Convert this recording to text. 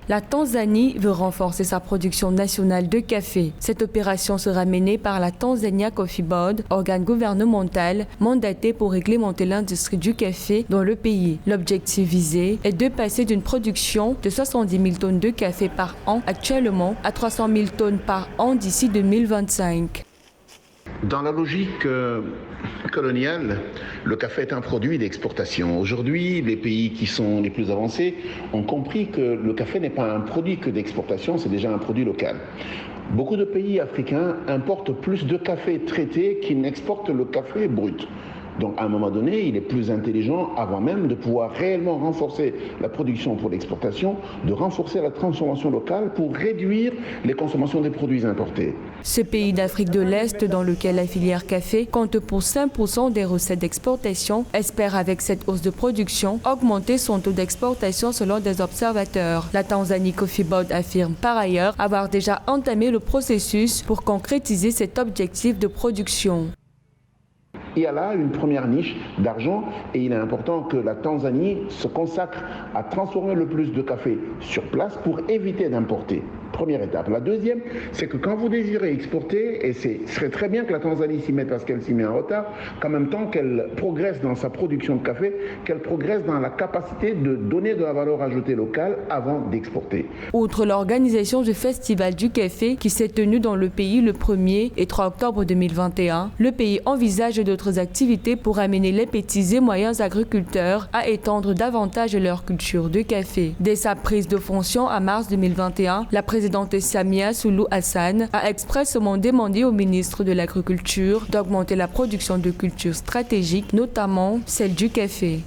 La Tanzanie veut renforcer sa production nationale de café. Cette opération sera menée par la Tanzania Coffee Board, organe gouvernemental mandaté pour réglementer l'industrie du café dans le pays. L'objectif visé est de passer d'une production de 70 000 tonnes de café par an actuellement à 300 000 tonnes par an d'ici 2025. Dans la logique coloniale, le café est un produit d'exportation. Aujourd'hui, les pays qui sont les plus avancés ont compris que le café n'est pas un produit que d'exportation, c'est déjà un produit local. Beaucoup de pays africains importent plus de café traité qu'ils n'exportent le café brut. Donc à un moment donné, il est plus intelligent, avant même de pouvoir réellement renforcer la production pour l'exportation, de renforcer la transformation locale pour réduire les consommations des produits importés. Ce pays d'Afrique de l'Est, dans lequel la filière café compte pour 5% des recettes d'exportation, espère avec cette hausse de production augmenter son taux d'exportation selon des observateurs. La Tanzanie Coffee Board affirme par ailleurs avoir déjà entamé le processus pour concrétiser cet objectif de production. Il y a là une première niche d'argent et il est important que la Tanzanie se consacre à transformer le plus de café sur place pour éviter d'importer. Première étape. La deuxième, c'est que quand vous désirez exporter, et ce serait très bien que la Tanzanie s'y mette parce qu'elle s'y met en retard, qu'en même temps qu'elle progresse dans sa production de café, qu'elle progresse dans la capacité de donner de la valeur ajoutée locale avant d'exporter. Outre l'organisation du Festival du café qui s'est tenu dans le pays le 1er et 3 octobre 2021, le pays envisage d'autres activités pour amener les petits et moyens agriculteurs à étendre davantage leur culture de café. Dès sa prise de fonction en mars 2021, la présidente Samia Suluhu Hassan a expressément demandé au ministre de l'Agriculture d'augmenter la production de cultures stratégiques, notamment celle du café.